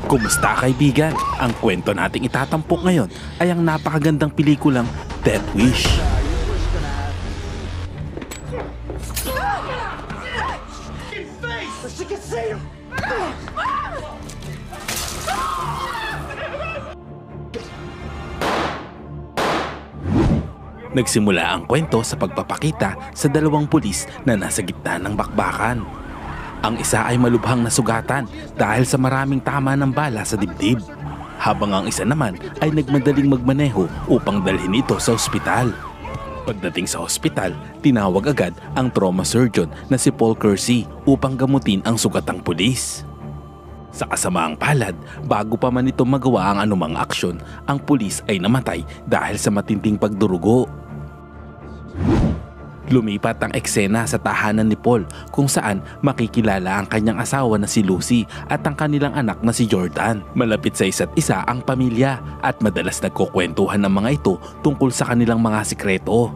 Kumusta kaibigan? Ang kwento nating itatampok ngayon ay ang napakagandang pelikulang Death Wish. Nagsimula ang kwento sa pagpapakita sa dalawang pulis na nasa gitna ng bakbakan. Ang isa ay malubhang nasugatan dahil sa maraming tama ng bala sa dibdib, habang ang isa naman ay nagmadaling magmaneho upang dalhin ito sa ospital. Pagdating sa ospital, tinawag agad ang trauma surgeon na si Paul Kersey upang gamutin ang sugatang pulis. Sa kasamaang palad, bago pa man ito magawa ang anumang aksyon, ang pulis ay namatay dahil sa matinding pagdurugo. Lumipat ang eksena sa tahanan ni Paul kung saan makikilala ang kanyang asawa na si Lucy at ang kanilang anak na si Jordan. Malapit sa isa't isa ang pamilya at madalas nagkukwentuhan ng mga ito tungkol sa kanilang mga sikreto.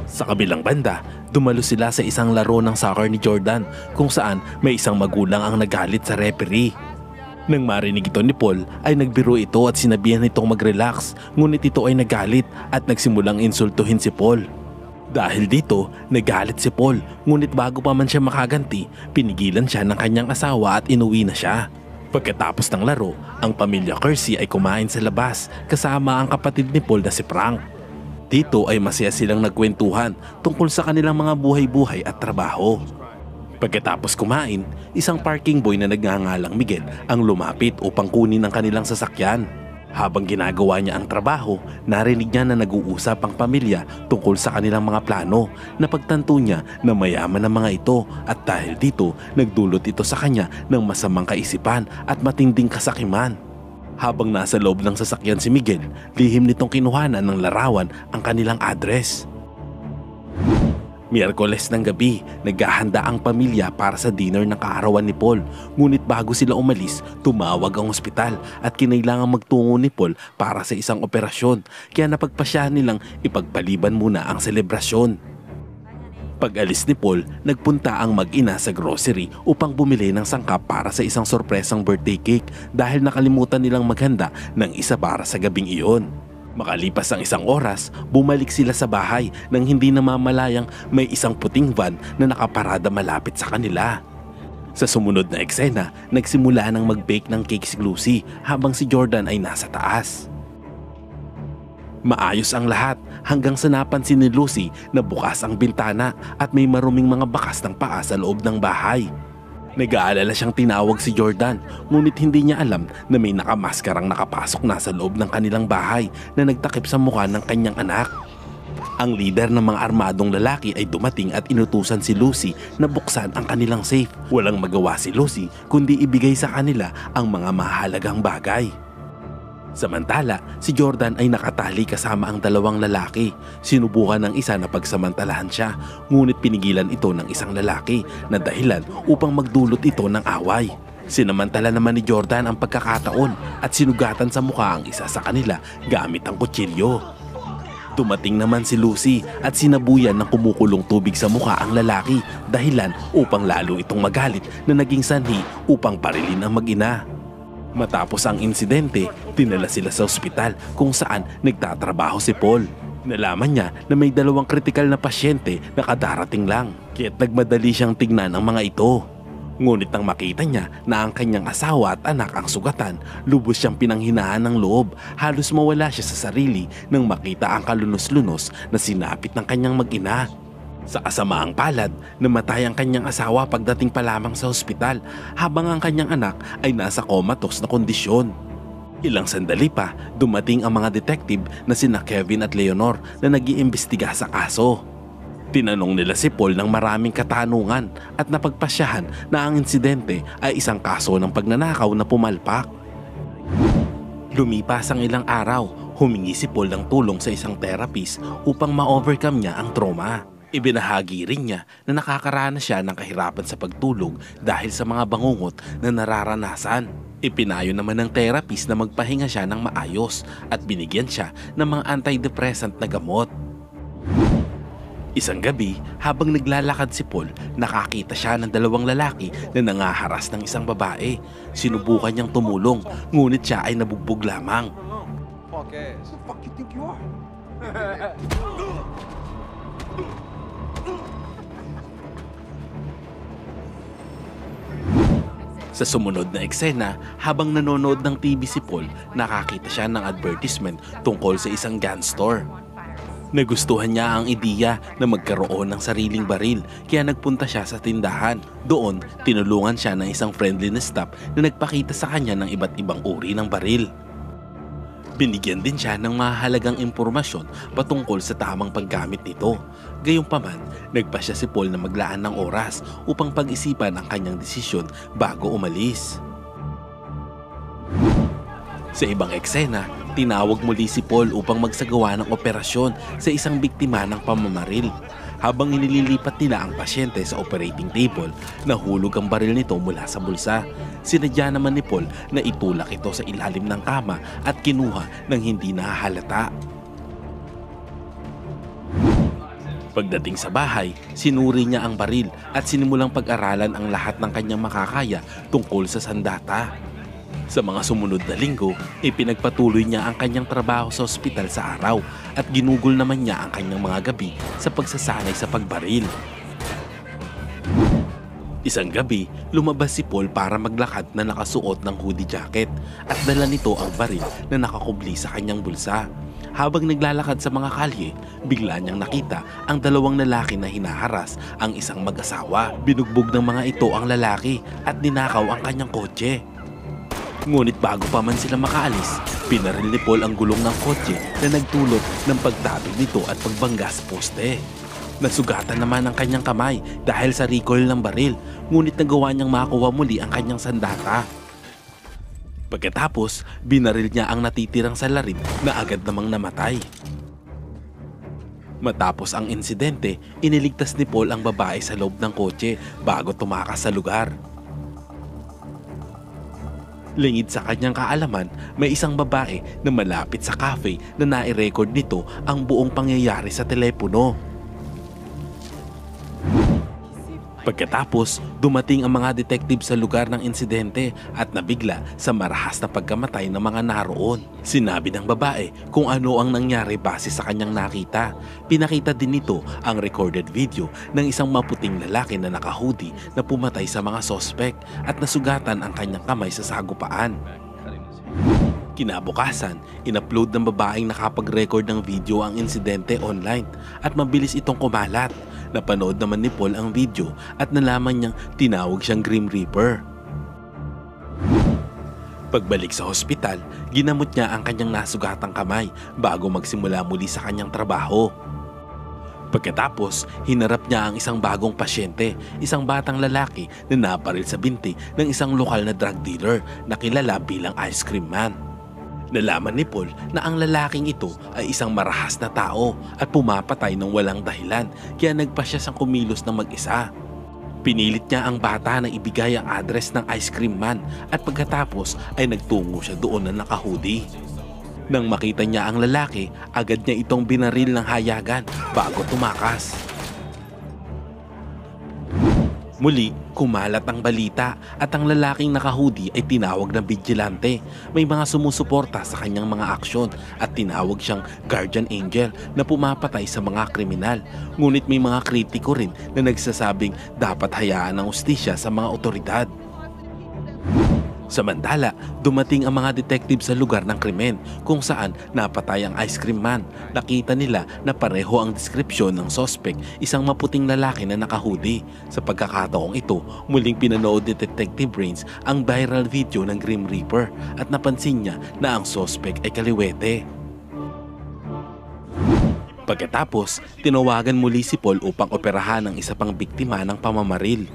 Sa kabilang banda, dumalo sila sa isang laro ng soccer ni Jordan kung saan may isang magulang ang nagalit sa referee. Nang marinig ito ni Paul ay nagbiro ito at sinabihan nitong mag-relax, ngunit ito ay nagalit at nagsimulang insultuhin si Paul. Dahil dito, nagalit si Paul, ngunit bago pa man siya makaganti, pinigilan siya ng kanyang asawa at inuwi na siya. Pagkatapos ng laro, ang pamilya Kersey ay kumain sa labas kasama ang kapatid ni Paul na si Frank. Dito ay masaya silang nagkwentuhan tungkol sa kanilang mga buhay-buhay at trabaho. Pagkatapos kumain, isang parking boy na nagngangalang Miguel ang lumapit upang kunin ang kanilang sasakyan. Habang ginagawa niya ang trabaho, narinig niya na nag-uusap ang pamilya tungkol sa kanilang mga plano. Napagtanto niya na mayaman ang mga ito at dahil dito, nagdulot ito sa kanya ng masamang kaisipan at matinding kasakiman. Habang nasa loob ng sasakyan si Miguel, lihim nitong kinuhanan ng larawan ang kanilang address. Miyerkules ng gabi, naghahanda ang pamilya para sa dinner ng kaarawan ni Paul. Ngunit bago sila umalis, tumawag ang ospital at kinailangang magtungo ni Paul para sa isang operasyon. Kaya napagpasyahan nilang ipagpaliban muna ang selebrasyon. Pag-alis ni Paul, nagpunta ang mag-ina sa grocery upang bumili ng sangkap para sa isang sorpresang birthday cake dahil nakalimutan nilang maghanda ng isa para sa gabing iyon. Makalipas ang isang oras, bumalik sila sa bahay nang hindi namamalayang may isang puting van na nakaparada malapit sa kanila. Sa sumunod na eksena, nagsimula nang mag-bake ng cake si Lucy habang si Jordan ay nasa taas. Maayos ang lahat hanggang sa napansin ni Lucy na bukas ang bintana at may maruming mga bakas ng paa sa loob ng bahay. Nag-aalala siyang tinawag si Jordan, ngunit hindi niya alam na may nakamaskarang nakapasok na sa loob ng kanilang bahay na nagtakip sa mukha ng kanyang anak. Ang leader ng mga armadong lalaki ay dumating at inutusan si Lucy na buksan ang kanilang safe. Walang magawa si Lucy kundi ibigay sa kanila ang mga mahalagang bagay. Samantala, si Jordan ay nakatali kasama ang dalawang lalaki. Sinubukan ng isa na pagsamantalahan siya, ngunit pinigilan ito ng isang lalaki na dahilan upang magdulot ito ng away. Sinamantala naman ni Jordan ang pagkakataon at sinugatan sa mukha ang isa sa kanila gamit ang kutsilyo. Dumating naman si Lucy at sinabuyan ng kumukulong tubig sa mukha ang lalaki, dahilan upang lalo itong magalit na naging sanhi upang parilin ang mag-ina. Matapos ang insidente, dinala sila sa ospital kung saan nagtatrabaho si Paul. Nalaman niya na may dalawang kritikal na pasyente na kadarating lang, kaya't nagmadali siyang tignan ang mga ito. Ngunit nang makita niya na ang kanyang asawa at anak ang sugatan, lubos siyang pinanghinaan ng loob. Halos mawala siya sa sarili nang makita ang kalunos-lunos na sinapit ng kanyang mag-ina. Sa kasamaang palad, namatay ang kanyang asawa pagdating pa lamang sa ospital habang ang kanyang anak ay nasa comatose na kondisyon. Ilang sandali pa, dumating ang mga detective na sina Kevin at Leonor na nag-iimbestiga sa kaso. Tinanong nila si Paul ng maraming katanungan at napagpasyahan na ang insidente ay isang kaso ng pagnanakaw na pumalpak. Lumipas ang ilang araw, humingi si Paul ng tulong sa isang therapist upang ma-overcome niya ang trauma. Ibinahagi rin niya na nakakaranas siya ng kahirapan sa pagtulog dahil sa mga bangungot na nararanasan. Ipinayo naman ng therapist na magpahinga siya ng maayos at binigyan siya ng mga antidepressant na gamot. Isang gabi, habang naglalakad si Paul, nakakita siya ng dalawang lalaki na nangaharas ng isang babae. Sinubukan niyang tumulong, ngunit siya ay nabugbog lamang. Fuck ass. Who the fuck you think you are? Sa sumunod na eksena, habang nanonood ng TV si Paul, nakakita siya ng advertisement tungkol sa isang gun store. Nagustuhan niya ang ideya na magkaroon ng sariling baril, kaya nagpunta siya sa tindahan. Doon, tinulungan siya ng isang friendly na staff na nagpakita sa kanya ng iba't ibang uri ng baril. Binigyan din siya ng mahalagang impormasyon patungkol sa tamang paggamit nito. Gayunpaman, nagpasya si Paul na maglaan ng oras upang pag-isipan ang kanyang desisyon bago umalis. Sa ibang eksena, tinawag muli si Paul upang magsagawa ng operasyon sa isang biktima ng pamamaril. Habang inililipat nila ang pasyente sa operating table, nahulog ang baril nito mula sa bulsa. Sinadya naman ni Paul na itulak ito sa ilalim ng kama at kinuha ng hindi nahahalata. Pagdating sa bahay, sinuri niya ang baril at sinimulang pag-aralan ang lahat ng kanyang makakaya tungkol sa sandata. Sa mga sumunod na linggo, ipinagpatuloy niya ang kanyang trabaho sa ospital sa araw at ginugol naman niya ang kanyang mga gabi sa pagsasanay sa pagbaril. Isang gabi, lumabas si Paul para maglakad na nakasuot ng hoodie jacket at dala nito ang baril na nakakubli sa kanyang bulsa. Habang naglalakad sa mga kalye, bigla niyang nakita ang dalawang lalaki na hinaharas ang isang mag-asawa. Binugbog ng mga ito ang lalaki at ninakaw ang kanyang kotse. Ngunit bago pa man sila makaalis, pinaril ni Paul ang gulong ng kotse na nagdulot ng pagtabig nito at pagbangga sa poste. Nasugatan naman ang kanyang kamay dahil sa recoil ng baril, ngunit nagawa niyang makuha muli ang kanyang sandata. Pagkatapos, binaril niya ang natitirang salarin na agad namang namatay. Matapos ang insidente, iniligtas ni Paul ang babae sa loob ng kotse bago tumakas sa lugar. Lingid sa kanyang kaalaman, may isang babae na malapit sa cafe na nai-record nito ang buong pangyayari sa telepono. Pagkatapos, dumating ang mga detective sa lugar ng insidente at nabigla sa marahas na pagkamatay ng mga naroon. Sinabi ng babae kung ano ang nangyari base sa kanyang nakita. Pinakita din nito ang recorded video ng isang maputing lalaki na naka-hoodie na pumatay sa mga sospek at nasugatan ang kanyang kamay sa sagupaan. Kinabukasan, in-upload ng babaeng nakapag-record ng video ang insidente online at mabilis itong kumalat. Napanood naman ni Paul ang video at nalaman niyang tinawag siyang Grim Reaper. Pagbalik sa hospital, ginamot niya ang kanyang nasugatang kamay bago magsimula muli sa kanyang trabaho. Pagkatapos, hinarap niya ang isang bagong pasyente, isang batang lalaki na naparil sa binti ng isang lokal na drug dealer na kilala bilang Ice Cream Man. Nalaman ni Paul na ang lalaking ito ay isang marahas na tao at pumapatay ng walang dahilan, kaya nagpa siya sang kumilos ng mag-isa. Pinilit niya ang bata na ibigay ang address ng Ice Cream Man at pagkatapos ay nagtungo siya doon na naka-hoodie. Nang makita niya ang lalaki, agad niya itong binaril ng hayagan bago tumakas. Muli, kumalat ang balita at ang lalaking naka-hoodie ay tinawag na vigilante. May mga sumusuporta sa kanyang mga aksyon at tinawag siyang guardian angel na pumapatay sa mga kriminal. Ngunit may mga kritiko rin na nagsasabing dapat hayaan ang hustisya sa mga otoridad. Samantala, dumating ang mga detective sa lugar ng krimen kung saan napatay ang Ice Cream Man. Nakita nila na pareho ang deskripsyon ng suspect, isang maputing lalaki na naka-hoodie. Sa pagkakataong ito, muling pinanood ni Detective Brains ang viral video ng Grim Reaper at napansin niya na ang suspect ay kaliwete. Pagkatapos, tinawagan muli si Paul upang operahan ang isa pang biktima ng pamamaril.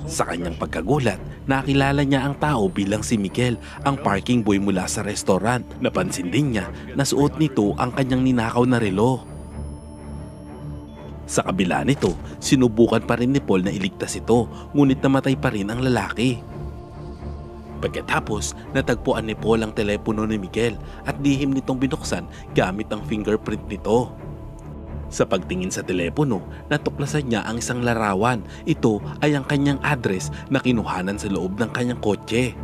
Sa kanyang pagkagulat, nakilala niya ang tao bilang si Miguel, ang parking boy mula sa restaurant. Napansin din niya na suot nito ang kanyang ninakaw na relo. Sa kabila nito, sinubukan pa rin ni Paul na iligtas ito, ngunit namatay pa rin ang lalaki. Pagkatapos, natagpuan ni Paul ang telepono ni Miguel at lihim nitong binuksan gamit ang fingerprint nito. Sa pagtingin sa telepono, natuklasan niya ang isang larawan. Ito ay ang kanyang address na kinuhanan sa loob ng kanyang kotse.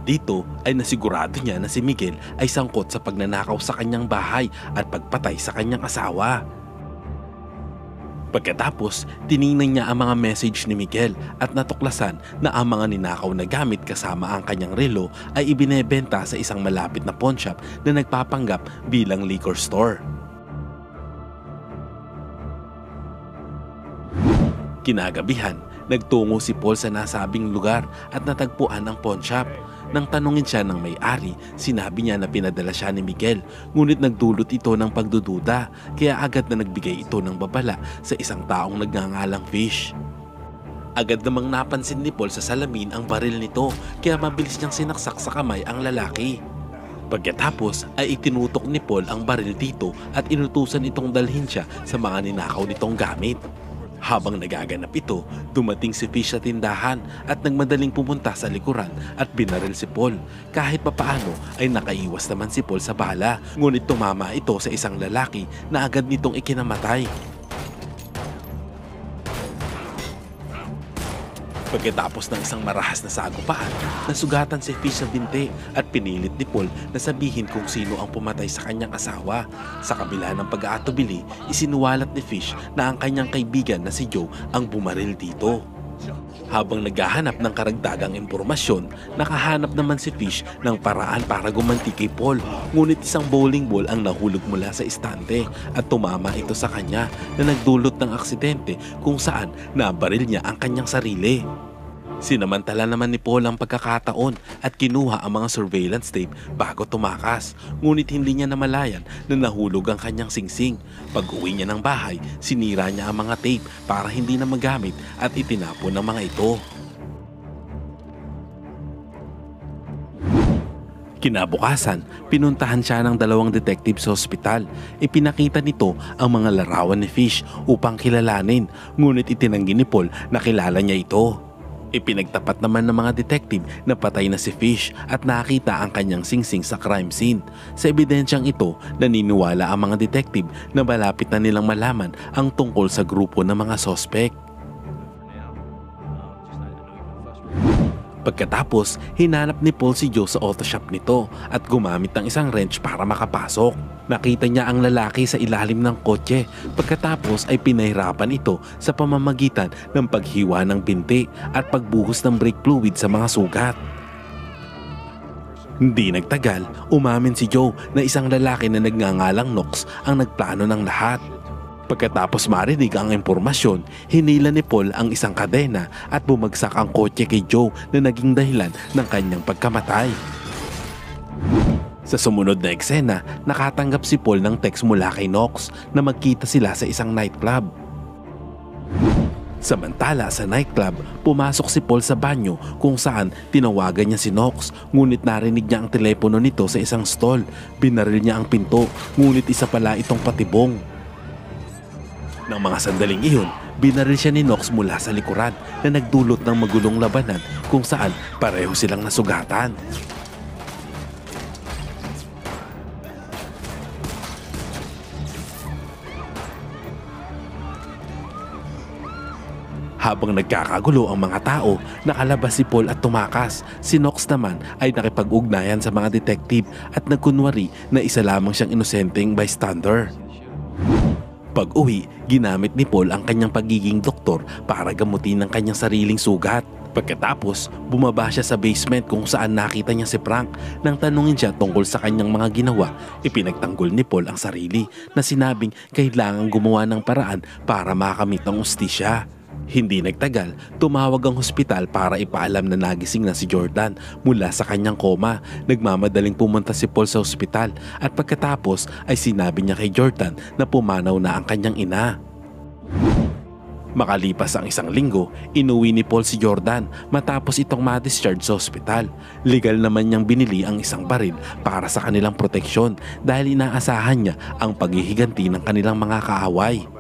Dito ay nasigurado niya na si Miguel ay sangkot sa pagnanakaw sa kanyang bahay at pagpatay sa kanyang asawa. Pagkatapos, tiningnan niya ang mga message ni Miguel at natuklasan na ang mga ninakaw na gamit kasama ang kanyang relo ay ibinebenta sa isang malapit na pawn shop na nagpapanggap bilang liquor store. Kinagabihan, nagtungo si Paul sa nasabing lugar at natagpuan ang pawn shop. Nang tanungin siya ng may-ari, sinabi niya na pinadala siya ni Miguel, ngunit nagdulot ito ng pagdududa, kaya agad na nagbigay ito ng babala sa isang taong nagngangalang Fish. Agad namang napansin ni Paul sa salamin ang baril nito, kaya mabilis niyang sinaksak sa kamay ang lalaki. Pagkatapos ay itinutok ni Paul ang baril dito at inutusan itong dalhin siya sa mga ninakaw nitong gamit. Habang nagaganap ito, dumating si Fish sa tindahan at nagmadaling pumunta sa likuran at binaril si Paul. Kahit papaano ay nakaiwas naman si Paul sa bala, ngunit tumama ito sa isang lalaki na agad nitong ikinamatay. Pagkatapos ng isang marahas na sagupaan, nasugatan si Fish sa binti at pinilit ni Paul na sabihin kung sino ang pumatay sa kanyang asawa. Sa kabila ng pag-aatubili, isinuwalat ni Fish na ang kanyang kaibigan na si Joe ang bumaril dito. Habang naghahanap ng karagdagang impormasyon, nakahanap naman si Fish ng paraan para gumanti kay Paul. Ngunit isang bowling ball ang nahulog mula sa istante at tumama ito sa kanya na nagdulot ng aksidente kung saan nabaril niya ang kanyang sarili. Sinamantala naman ni Paul ang pagkakataon at kinuha ang mga surveillance tape bago tumakas. Ngunit hindi niya namalayan na nahulog ang kanyang singsing. Pag-uwi niya ng bahay, sinira niya ang mga tape para hindi na magamit at itinapon ang mga ito. Kinabukasan, pinuntahan siya ng dalawang detective sa ospital. Ipinakita nito ang mga larawan ni Fish upang kilalanin, ngunit itinanggi ni Paul na kilala niya ito. Ipinagtapat naman ng mga detective na patay na si Fish at nakita ang kanyang singsing sa crime scene. Sa ebidensyang ito, naniniwala ang mga detective na malapit na nilang malaman ang tungkol sa grupo ng mga sospek. Pagkatapos, hinanap ni Paul si Joe sa auto shop nito at gumamit ng isang wrench para makapasok. Nakita niya ang lalaki sa ilalim ng kotse. Pagkatapos ay pinahirapan ito sa pamamagitan ng paghiwa ng binti at pagbuhos ng brake fluid sa mga sugat. Hindi nagtagal, umamin si Joe na isang lalaki na nagngangalang Knox ang nagplano ng lahat. Pagkatapos marinig ang impormasyon, hinila ni Paul ang isang kadena at bumagsak ang kotse kay Joe na naging dahilan ng kanyang pagkamatay. Sa sumunod na eksena, nakatanggap si Paul ng text mula kay Knox na magkita sila sa isang nightclub. Samantala sa nightclub, pumasok si Paul sa banyo kung saan tinawagan niya si Knox, ngunit narinig niya ang telepono nito sa isang stall. Binaril niya ang pinto, ngunit isa pala itong patibong. Nang mga sandaling iyon, binaril siya ni Knox mula sa likuran na nagdulot ng magulong labanan kung saan pareho silang nasugatan. Habang nagkakagulo ang mga tao, nakalabas si Paul at tumakas. Si Knox naman ay nakipag-ugnayan sa mga detective at nagkunwari na isa lamang siyang inosenteng bystander. Pag-uwi, ginamit ni Paul ang kanyang pagiging doktor para gamutin ang kanyang sariling sugat. Pagkatapos, bumaba siya sa basement kung saan nakita niya si Frank. Nang tanungin siya tungkol sa kanyang mga ginawa, ipinagtanggol ni Paul ang sarili na sinabing kailangang gumawa ng paraan para makamit ang ustisya. Hindi nagtagal, tumawag ang hospital para ipaalam na nagising na si Jordan mula sa kanyang koma. Nagmamadaling pumunta si Paul sa hospital at pagkatapos ay sinabi niya kay Jordan na pumanaw na ang kanyang ina. Makalipas ang isang linggo, inuwi ni Paul si Jordan matapos itong ma-discharge sa ospital. Legal naman niyang binili ang isang baril para sa kanilang proteksyon dahil inaasahan niya ang paghihiganti ng kanilang mga kaaway.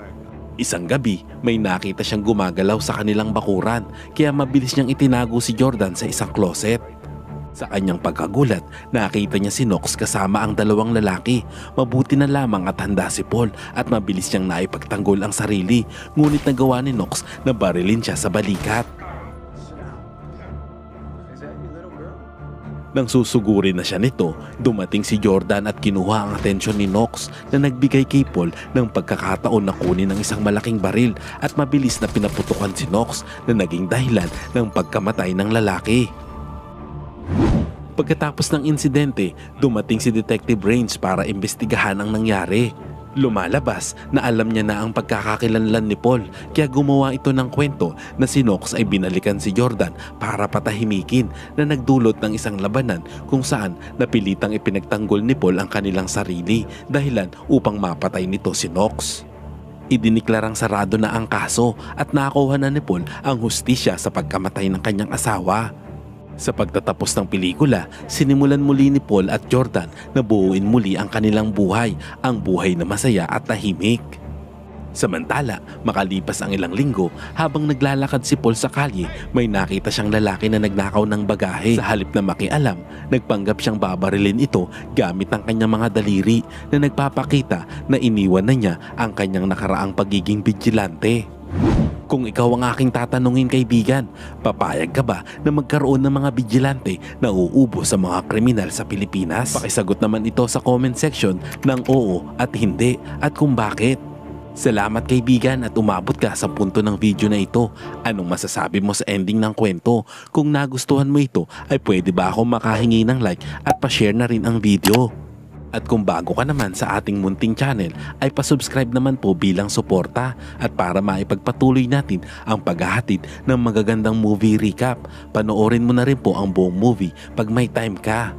Isang gabi, may nakita siyang gumagalaw sa kanilang bakuran kaya mabilis niyang itinago si Jordan sa isang closet. Sa kanyang pagkagulat, nakita niya si Knox kasama ang dalawang lalaki. Mabuti na lamang at handa si Paul at mabilis niyang naipagtanggol ang sarili. Ngunit nagawa ni Knox na barilin siya sa balikat. Nang susugurin na siya nito, dumating si Jordan at kinuha ang atensyon ni Knox na nagbigay kay Paul ng pagkakataon na kunin ng isang malaking baril at mabilis na pinaputukan si Knox na naging dahilan ng pagkamatay ng lalaki. Pagkatapos ng insidente, dumating si Detective Rains para imbestigahan ang nangyari. Lumalabas na alam niya na ang pagkakakilanlan ni Paul kaya gumawa ito ng kwento na si Knox ay binalikan si Jordan para patahimikin na nagdulot ng isang labanan kung saan napilitang ipinagtanggol ni Paul ang kanilang sarili dahilan upang mapatay nito si Knox. Idiniklarang sarado na ang kaso at nakuha na ni Paul ang hustisya sa pagkamatay ng kanyang asawa. Sa pagtatapos ng pelikula, sinimulan muli ni Paul at Jordan na buuin muli ang kanilang buhay, ang buhay na masaya at tahimik. Samantala, makalipas ang ilang linggo, habang naglalakad si Paul sa kalye, may nakita siyang lalaki na nagnakaw ng bagahe. Sa halip na makialam, nagpanggap siyang babarilin ito gamit ang kanyang mga daliri na nagpapakita na iniwan na niya ang kanyang nakaraang pagiging vigilante. Kung ikaw ang aking tatanungin kaibigan, papayag ka ba na magkaroon ng mga vigilante na uubo sa mga kriminal sa Pilipinas? Pakisagot naman ito sa comment section ng oo at hindi at kung bakit. Salamat kaibigan at umabot ka sa punto ng video na ito. Anong masasabi mo sa ending ng kwento? Kung nagustuhan mo ito ay pwede ba ako makahingi ng like at pa-share na rin ang video? At kung bago ka naman sa ating munting channel ay pasubscribe naman po bilang suporta at para maipagpatuloy natin ang paghahatid ng magagandang movie recap. Panoorin mo na rin po ang buong movie pag may time ka.